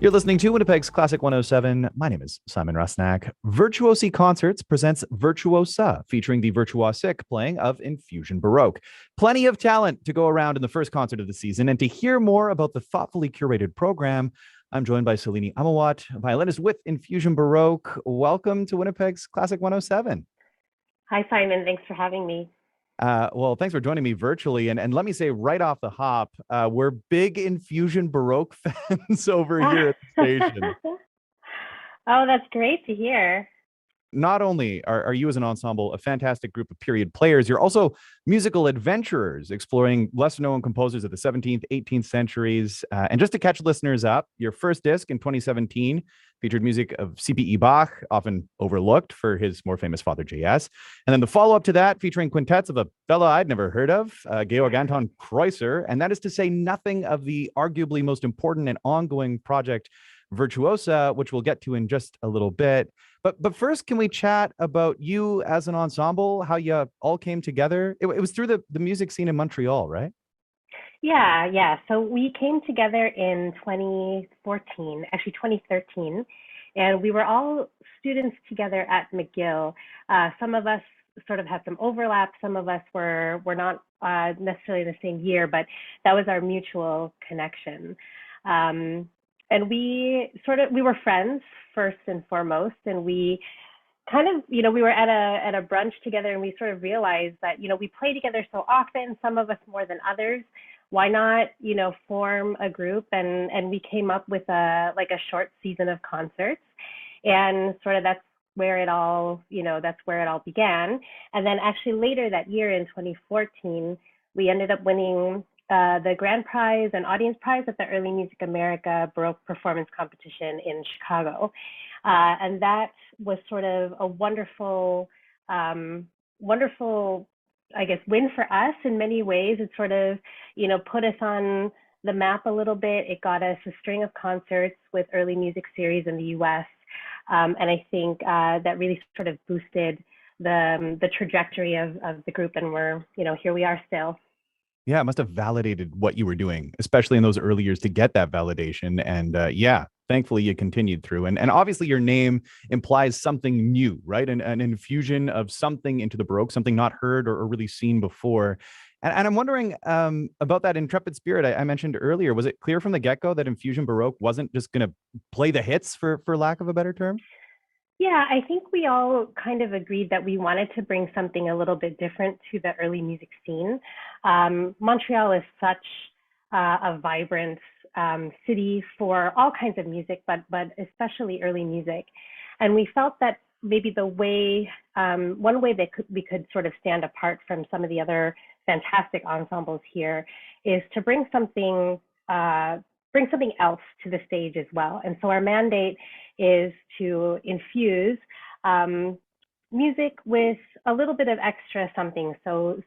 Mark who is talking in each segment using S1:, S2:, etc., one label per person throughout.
S1: You're listening to Winnipeg's Classic 107. My name is Simon Rusnak. Virtuosi Concerts presents Virtuosa, featuring the virtuosic playing of Infusion Baroque. Plenty of talent to go around in the first concert of the season, and to hear more about the thoughtfully curated program, I'm joined by Salini Amawat, violinist with Infusion Baroque. Welcome to Winnipeg's Classic 107.
S2: Hi, Simon. Thanks for having me.
S1: Well, thanks for joining me virtually. And let me say right off the hop, we're big Infusion Baroque fans over here at the station.
S2: Oh, that's great to hear.
S1: Not only are you as an ensemble a fantastic group of period players, you're also musical adventurers exploring lesser known composers of the 17th, 18th centuries. And just to catch listeners up, your first disc in 2017 featured music of C.P.E. Bach, often overlooked for his more famous Father J.S. And then the follow-up to that featuring quintets of a fellow I'd never heard of, Georg Anton Kreutzer. And that is to say nothing of the arguably most important and ongoing project, Virtuosa, which we'll get to in just a little bit. But first, can we chat about you as an ensemble, how you all came together? It was through the music scene in Montreal, right?
S2: Yeah. So we came together in 2014, actually 2013, and we were all students together at McGill. Some of us sort of had some overlap. Some of us were not necessarily the same year, but that was our mutual connection. And we were friends first and foremost, and we kind of, we were at a brunch together, and we sort of realized that, we play together so often, some of us more than others. Why not, form a group? And we came up with a short season of concerts, and sort of that's where it all began. And then actually later that year in 2014, we ended up winning the grand prize and audience prize at the Early Music America Baroque Performance Competition in Chicago. And that was sort of a wonderful, I guess, win for us in many ways. It sort of, put us on the map a little bit. It got us a string of concerts with early music series in the US. And I think that really sort of boosted the trajectory of the group. And we're, here we are still.
S1: Yeah, it must have validated what you were doing, especially in those early years to get that validation. And thankfully you continued through. And obviously your name implies something new, right? An infusion of something into the Baroque, something not heard or really seen before. And I'm wondering about that intrepid spirit I mentioned earlier. Was it clear from the get-go that Infusion Baroque wasn't just going to play the hits, for lack of a better term?
S2: Yeah, I think we all kind of agreed that we wanted to bring something a little bit different to the early music scene. Montreal is such a vibrant city for all kinds of music, but especially early music. And we felt that maybe one way that we could sort of stand apart from some of the other fantastic ensembles here is to bring something else to the stage as well. And so our mandate is to infuse music with a little bit of extra something. So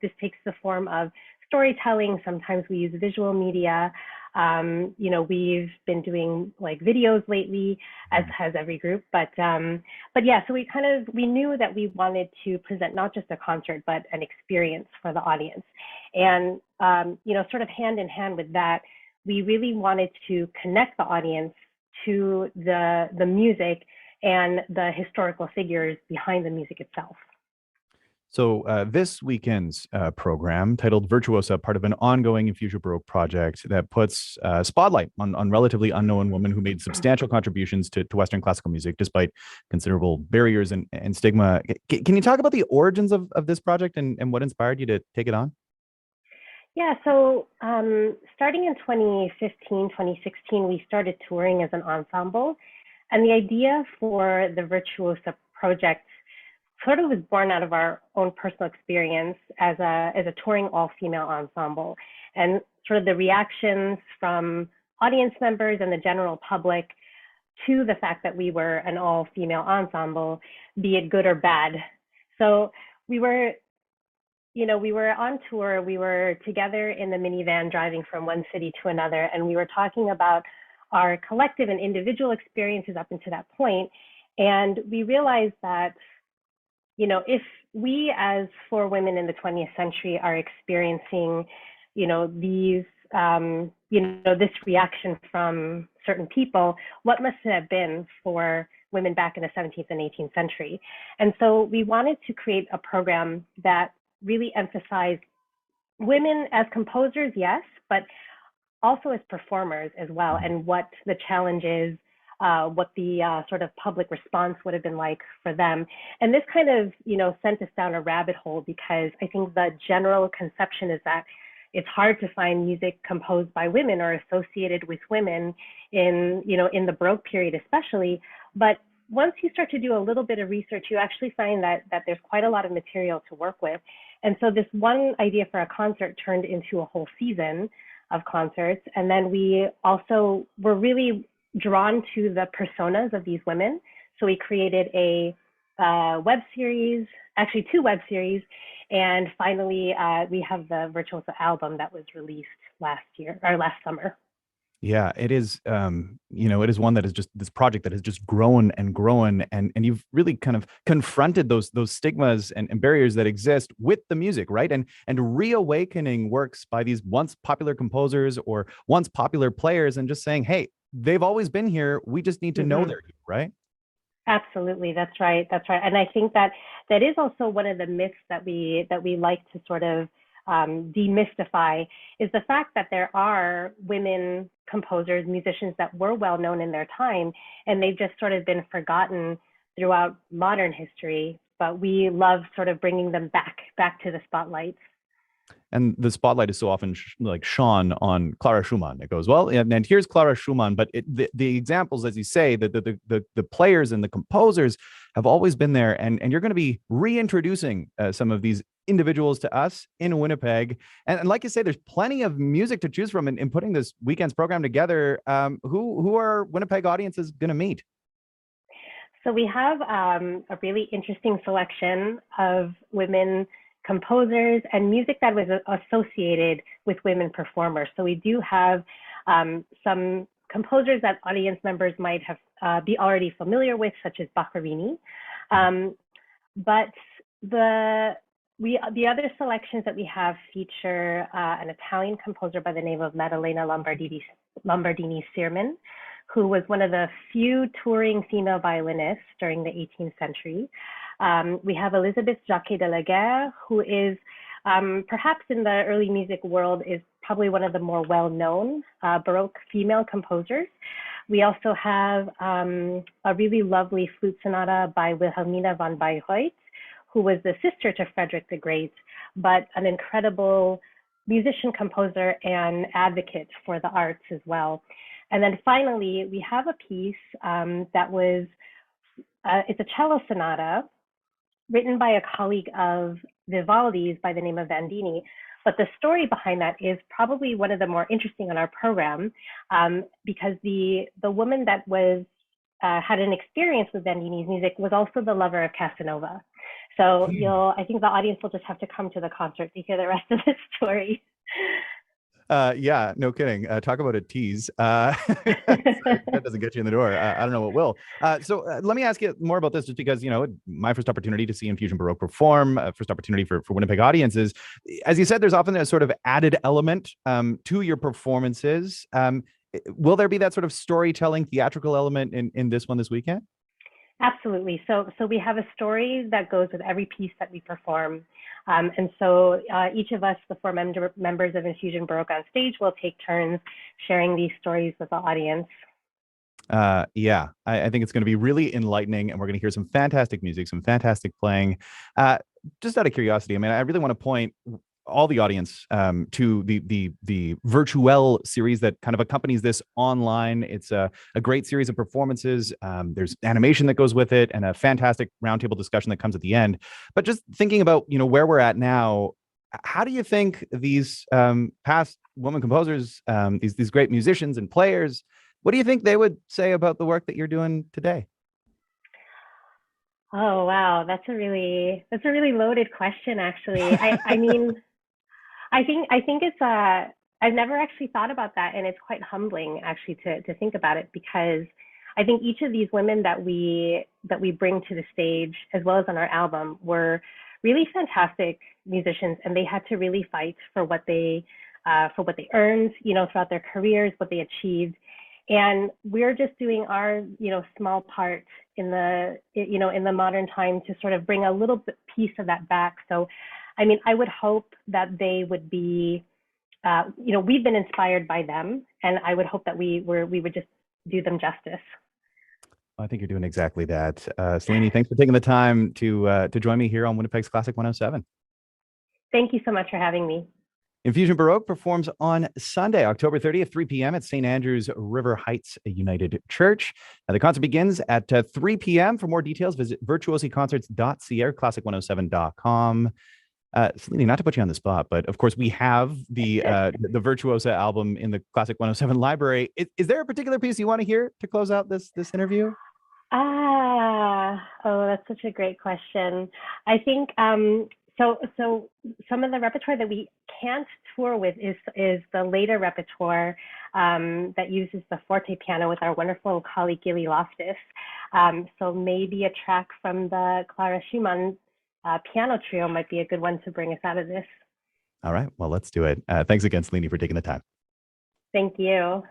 S2: this takes the form of storytelling. Sometimes we use visual media. We've been doing like videos lately, as has every group. But yeah, so we knew that we wanted to present not just a concert, but an experience for the audience. And sort of hand in hand with that, we really wanted to connect the audience to the music and the historical figures behind the music itself.
S1: So this weekend's program, titled Virtuosa, part of an ongoing Infusion Baroque project that puts a spotlight on relatively unknown women who made substantial contributions to Western classical music, despite considerable barriers and stigma. Can you talk about the origins of this project and what inspired you to take it on?
S2: Yeah, so starting in 2015, 2016, we started touring as an ensemble. And the idea for the Virtuosa project sort of was born out of our own personal experience as a touring all-female ensemble. And sort of the reactions from audience members and the general public to the fact that we were an all-female ensemble, be it good or bad. So we were on tour, we were together in the minivan driving from one city to another, and we were talking about our collective and individual experiences up until that point. And we realized that, if we as four women in the 20th century are experiencing, these this reaction from certain people, what must it have been for women back in the 17th and 18th century? And so we wanted to create a program that really emphasized women as composers, yes, but also as performers as well, and what the challenge is, what the sort of public response would have been like for them. And this kind of, sent us down a rabbit hole, because I think the general conception is that it's hard to find music composed by women or associated with women in the Baroque period especially. But once you start to do a little bit of research, you actually find that there's quite a lot of material to work with. And so this one idea for a concert turned into a whole season of concerts. And then we also were really drawn to the personas of these women. So we created a web series, actually 2 web series. And finally, we have the Virtuosa album that was released last summer.
S1: Yeah, it is. It is one that is just this project that has just grown and grown, and you've really kind of confronted those stigmas and barriers that exist with the music, right? And reawakening works by these once popular composers or once popular players, and just saying, hey, they've always been here. We just need to know they're here, right?
S2: Absolutely, that's right. And I think that is also one of the myths that we like to sort of demystify, is the fact that there are women composers, musicians that were well known in their time, and they've just sort of been forgotten throughout modern history. But we love sort of bringing them back to the spotlight.
S1: And the spotlight is so often shone on Clara Schumann. It goes, well, and here's Clara Schumann, but the examples, as you say, the players and the composers have always been there, and you're going to be reintroducing some of these individuals to us in Winnipeg. And like you say, there's plenty of music to choose from in putting this weekend's program together. Who are Winnipeg audiences going to meet?
S2: So we have a really interesting selection of women composers and music that was associated with women performers. So we do have some composers that audience members might have be already familiar with, such as Boccherini. But the other selections that we have feature an Italian composer by the name of Maddalena Lombardini Sirman, who was one of the few touring female violinists during the 18th century. We have Elizabeth Jacquet de la Guerre, who is perhaps in the early music world is probably one of the more well-known Baroque female composers. We also have a really lovely flute sonata by Wilhelmina von Bayreuth, who was the sister to Frederick the Great, but an incredible musician, composer, and advocate for the arts as well. And then finally, we have a piece that was, it's a cello sonata written by a colleague of Vivaldi's by the name of Vandini. But the story behind that is probably one of the more interesting on our program, because the woman that was had an experience with Vandini's music was also the lover of Casanova. So I think the audience will just have to come to the concert to hear the rest of this story.
S1: Yeah, no kidding. Talk about a tease. That doesn't get you in the door. I don't know what will. So let me ask you more about this, just because, my first opportunity to see Infusion Baroque perform, first opportunity for Winnipeg audiences. As you said, there's often a sort of added element to your performances. Will there be that sort of storytelling, theatrical element in this one this weekend?
S2: Absolutely. So we have a story that goes with every piece that we perform. And so each of us, the 4 members of Infusion Baroque on stage, will take turns sharing these stories with the audience.
S1: Yeah, I think it's going to be really enlightening, and we're going to hear some fantastic music, some fantastic playing. Just out of curiosity, I really want to point all the audience to the Virtuel series that kind of accompanies this online. It's a great series of performances. There's animation that goes with it, and a fantastic roundtable discussion that comes at the end. But just thinking about where we're at now, how do you think these past women composers, these great musicians and players, what do you think they would say about the work that you're doing today?
S2: Oh wow, that's a really loaded question, actually. I think it's I've never actually thought about that, and it's quite humbling actually to think about it, because I think each of these women that we bring to the stage, as well as on our album, were really fantastic musicians, and they had to really fight for what they for what they earned, throughout their careers, what they achieved. And we're just doing our, small part in the modern time to sort of bring a little bit piece of that back. So, I mean, I would hope that they would be, we've been inspired by them, and I would hope that we would just do them justice.
S1: I think you're doing exactly that. Selene, thanks for taking the time to join me here on Winnipeg's Classic 107.
S2: Thank you so much for having me.
S1: Infusion Baroque performs on Sunday, October 30th, 3 p.m. at St. Andrew's River Heights United Church. Now, the concert begins at 3 p.m. For more details, visit virtuosiconcerts.ca or classic107.com. Selene, not to put you on the spot, but of course we have the Virtuosa album in the Classic 107 library. Is there a particular piece you want to hear to close out this interview?
S2: That's such a great question. I think so some of the repertoire that we can't tour with is the later repertoire that uses the forte piano with our wonderful colleague Gilly Loftus. So maybe a track from the Clara Schumann piano trio might be a good one to bring us out of this.
S1: All right, well, let's do it. Thanks again, Selene, for taking the time.
S2: Thank you.